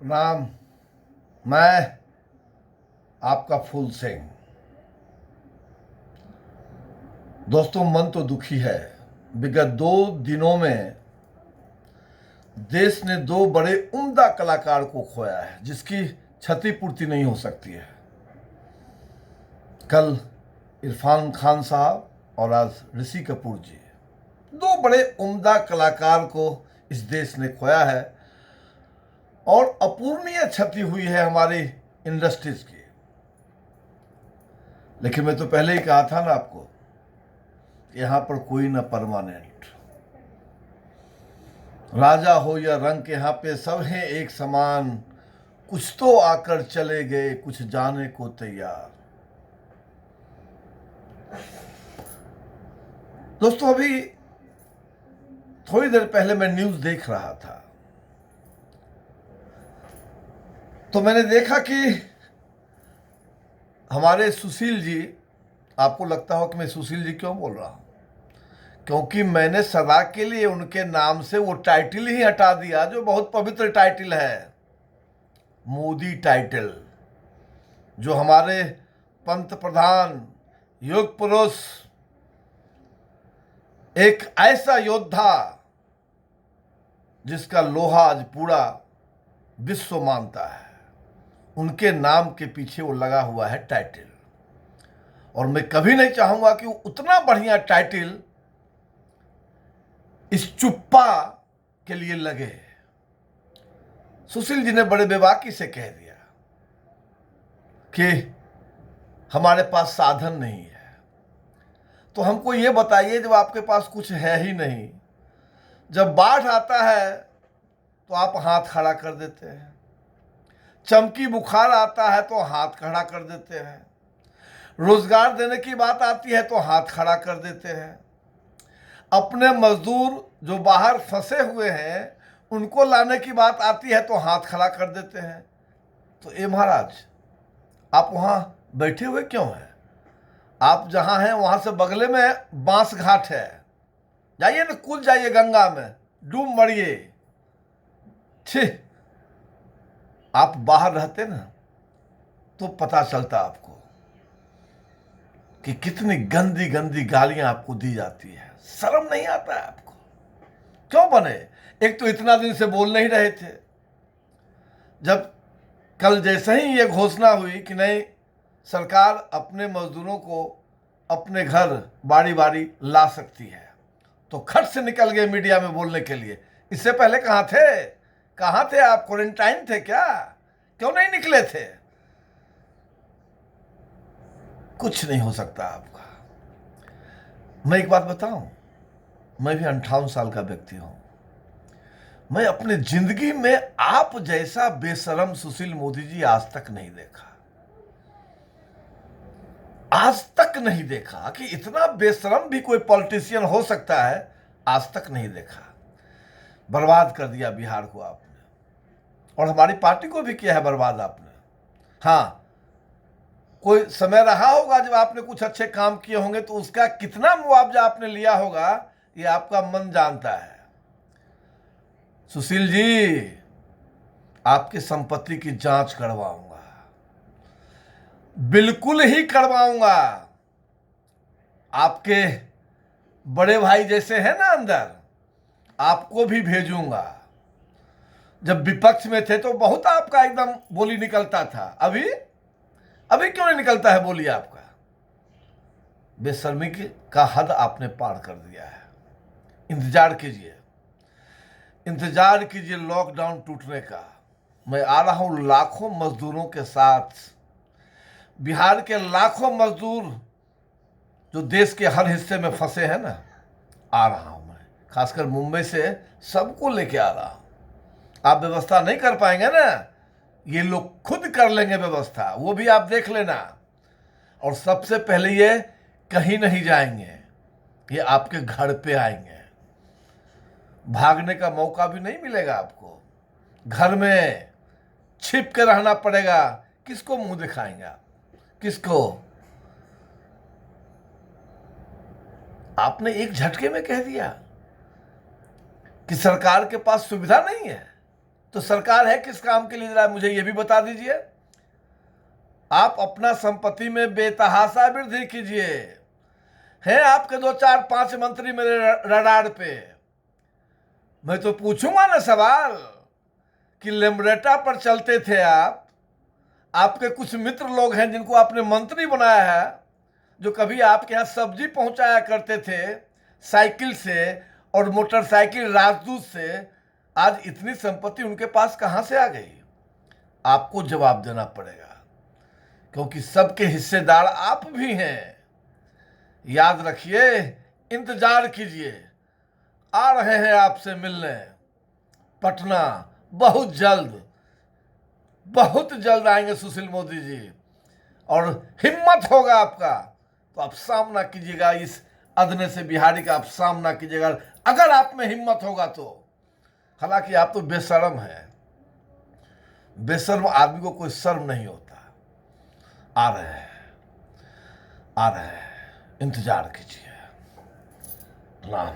प्रणाम। मैं आपका फूल सिंह। दोस्तों, मन तो दुखी है। विगत 2 दिनों में देश ने 2 बड़े उम्दा कलाकार को खोया है, जिसकी क्षतिपूर्ति नहीं हो सकती है। कल इरफान खान साहब और आज ऋषि कपूर जी, 2 बड़े उम्दा कलाकार को इस देश ने खोया है और अपूर्णीय क्षति हुई है हमारी इंडस्ट्रीज की। लेकिन मैं तो पहले ही कहा था ना आपको, यहां पर कोई ना परमानेंट। राजा हो या रंक, यहां पे सब हैं एक समान। कुछ तो आकर चले गए, कुछ जाने को तैयार। दोस्तों, अभी थोड़ी देर पहले मैं न्यूज देख रहा था, तो मैंने देखा कि हमारे सुशील जी, आपको लगता हो कि मैं सुशील जी क्यों बोल रहा हूं, क्योंकि मैंने सदा के लिए उनके नाम से वो टाइटल ही हटा दिया जो बहुत पवित्र टाइटल है, मोदी टाइटल, जो हमारे पंत प्रधान, युग पुरुष, एक ऐसा योद्धा जिसका लोहा आज पूरा विश्व मानता है, उनके नाम के पीछे वो लगा हुआ है टाइटल। और मैं कभी नहीं चाहूंगा कि वो उतना बढ़िया टाइटल इस चुप्पा के लिए लगे। सुशील जी ने बड़े बेबाकी से कह दिया कि हमारे पास साधन नहीं है। तो हमको ये बताइए, जब आपके पास कुछ है ही नहीं, जब बाढ़ आता है तो आप हाथ खड़ा कर देते हैं, चमकी बुखार आता है तो हाथ खड़ा कर देते हैं, रोजगार देने की बात आती है तो हाथ खड़ा कर देते हैं, अपने मजदूर जो बाहर फंसे हुए हैं उनको लाने की बात आती है तो हाथ खड़ा कर देते हैं। तो ए महाराज, आप वहां बैठे हुए क्यों हैं? आप जहां हैं वहां से बगले में बांस घाट है, जाइए ना, कूद जाइए गंगा में, डूब मरिए। छी, आप बाहर रहते ना तो पता चलता आपको कि कितनी गंदी गंदी गालियां आपको दी जाती है। शर्म नहीं आता है आपको? क्यों बने? एक तो इतना दिन से बोल नहीं रहे थे, जब कल जैसे ही ये घोषणा हुई कि नहीं, सरकार अपने मजदूरों को अपने घर बारी बारी ला सकती है, तो खट से निकल गए मीडिया में बोलने के लिए। इससे पहले कहाँ थे? कहाँ थे आप? क्वारंटाइन थे क्या? क्यों नहीं निकले थे? कुछ नहीं हो सकता आपका। मैं एक बात बताऊं, मैं भी 58 साल का व्यक्ति हूं। मैं अपनी जिंदगी में आप जैसा बेशरम सुशील मोदी जी आज तक नहीं देखा। आज तक नहीं देखा कि इतना बेशरम भी कोई पॉलिटिशियन हो सकता है। आज तक नहीं देखा। बर्बाद कर दिया बिहार को आपने, और हमारी पार्टी को भी किया है बर्बाद आपने। हाँ, कोई समय रहा होगा जब आपने कुछ अच्छे काम किए होंगे, तो उसका कितना मुआवजा आपने लिया होगा ये आपका मन जानता है। सुशील जी, आपकी संपत्ति की जांच करवाऊंगा, बिल्कुल ही करवाऊंगा। आपके बड़े भाई जैसे हैं ना अंदर, आपको भी भेजूंगा। जब विपक्ष में थे तो बहुत आपका एकदम बोली निकलता था, अभी अभी क्यों नहीं निकलता है बोली आपका? बेशर्मी का हद आपने पार कर दिया है। इंतजार कीजिए, इंतजार कीजिए लॉकडाउन टूटने का। मैं आ रहा हूं लाखों मजदूरों के साथ, बिहार के लाखों मजदूर जो देश के हर हिस्से में फंसे हैं ना, आ रहा हूं मैं। खासकर मुंबई से सबको लेके आ रहा हूं। आप व्यवस्था नहीं कर पाएंगे ना, ये लोग खुद कर लेंगे व्यवस्था, वो भी आप देख लेना। और सबसे पहले ये कहीं नहीं जाएंगे, ये आपके घर पे आएंगे। भागने का मौका भी नहीं मिलेगा आपको, घर में छिप के रहना पड़ेगा। किसको मुंह दिखाएंगे आप? किसको? आपने एक झटके में कह दिया कि सरकार के पास सुविधा नहीं है। तो सरकार है किस काम के लिए, जरा मुझे ये भी बता दीजिए। आप अपना संपत्ति में बेतहाशा वृद्धि कीजिए। हैं आपके 2 4 5 मंत्री मेरे रडार पे। मैं तो पूछूंगा ना सवाल कि लेमरेटा पर चलते थे आप, आपके कुछ मित्र लोग हैं जिनको आपने मंत्री बनाया है, जो कभी आपके यहाँ सब्जी पहुंचाया करते थे साइकिल से और मोटरसाइकिल राजदूत से, आज इतनी संपत्ति उनके पास कहां से आ गई? आपको जवाब देना पड़ेगा, क्योंकि सबके हिस्सेदार आप भी हैं। याद रखिए, इंतजार कीजिए, आ रहे हैं आपसे मिलने पटना, बहुत जल्द आएंगे सुशील मोदी जी। और हिम्मत होगा आपका तो आप सामना कीजिएगा, इस अदने से बिहारी का आप सामना कीजिएगा, अगर आप में हिम्मत होगा तो। हालांकि आप तो बेशर्म है, बेशर्म आदमी को कोई शर्म नहीं होता। आ रहे हैं, इंतजार कीजिए। प्रणाम।